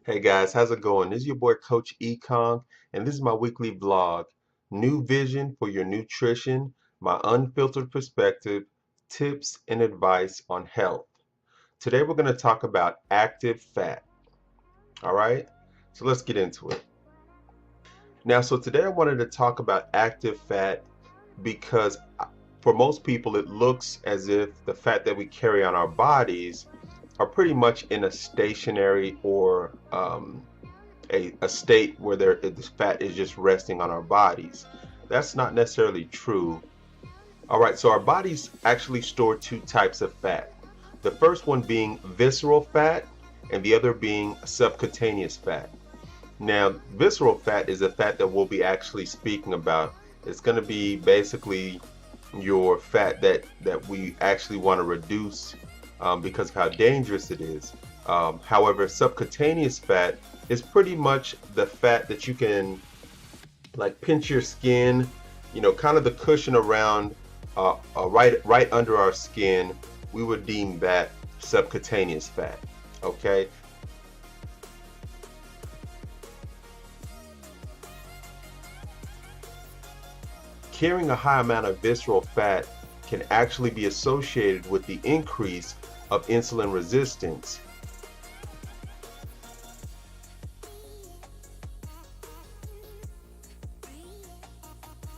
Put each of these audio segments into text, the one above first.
Hey guys, how's it going? This is your boy Coach Ekong, and this is my weekly vlog. New vision for your nutrition, my unfiltered perspective, tips and advice on health. Today we're going to talk about active fat. All right, so let's get into it. Now, so today I wanted to talk about active fat because for most people it looks as if the fat that we carry on our bodies are pretty much in a stationary or a state where the fat is just resting on our bodies. That's not necessarily true. All right, so our bodies actually store two types of fat. The first one being visceral fat and the other being subcutaneous fat. Now, visceral fat is a fat that we'll be actually speaking about. It's going to be basically your fat that we actually want to reduce because of how dangerous it is. However, subcutaneous fat is pretty much the fat that you can like pinch your skin, kind of the cushion around right under our skin. We would deem that subcutaneous fat. Okay. Carrying a high amount of visceral fat can actually be associated with the increase of insulin resistance.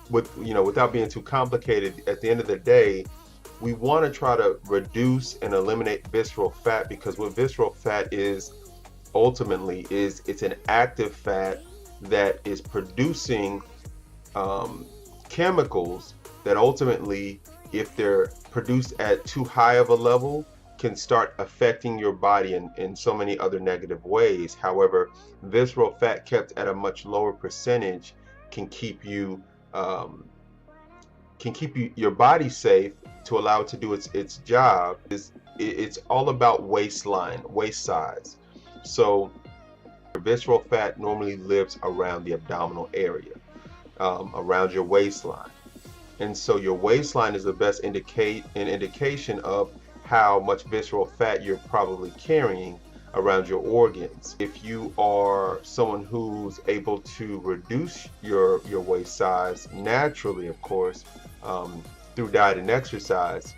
Without being too complicated, at the end of the day, we want to try to reduce and eliminate visceral fat, because what visceral fat is ultimately is it's an active fat that is producing chemicals that ultimately, if they're produced at too high of a level, can start affecting your body in so many other negative ways. However, visceral fat kept at a much lower percentage can keep you your body safe to allow it to do its job. It's all about waist size. So visceral fat normally lives around the abdominal area, around your waistline, and so your waistline is the best indication of how much visceral fat you're probably carrying around your organs. If you are someone who's able to reduce your waist size naturally, of course, through diet and exercise,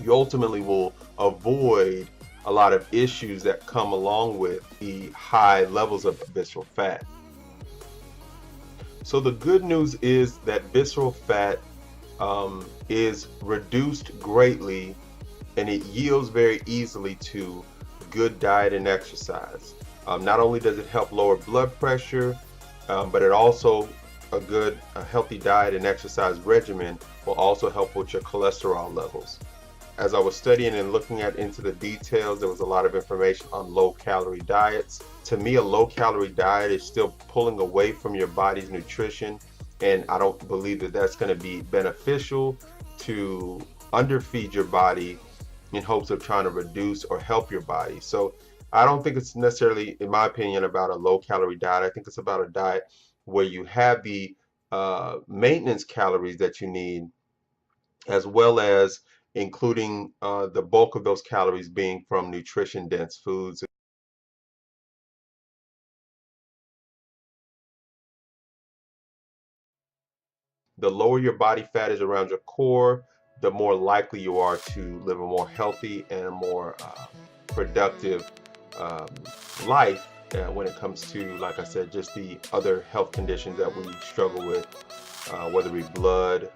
you ultimately will avoid a lot of issues that come along with the high levels of visceral fat. So the good news is that visceral fat is reduced greatly, and it yields very easily to good diet and exercise. Not only does it help lower blood pressure, but it also a healthy diet and exercise regimen will also help with your cholesterol levels. As I was studying and looking into the details, there was a lot of information on low calorie diets. To me, a low calorie diet is still pulling away from your body's nutrition, and I don't believe that that's going to be beneficial to underfeed your body in hopes of trying to reduce or help your body. So I don't think it's necessarily, in my opinion, about a low calorie diet. I think it's about a diet where you have the maintenance calories that you need, as well as including the bulk of those calories being from nutrition dense foods. The lower your body fat is around your core, the more likely you are to live a more healthy and a more productive um, life when it comes to, like I said, just the other health conditions that we struggle with, whether it be blood,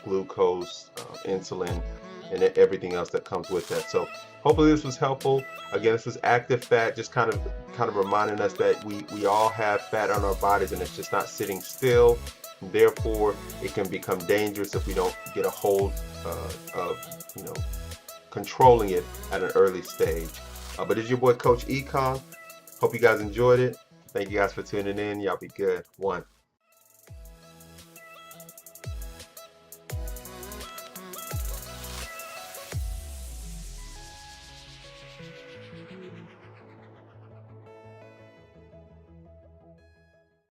glucose, insulin, and everything else that comes with that. So hopefully this was helpful. Again, this was active fat, just kind of reminding us that we all have fat on our bodies, and it's just not sitting still. Therefore, it can become dangerous if we don't get a hold of controlling it at an early stage. But it's your boy Coach Econ. Hope you guys enjoyed it. Thank you guys for tuning in. Y'all be good. One.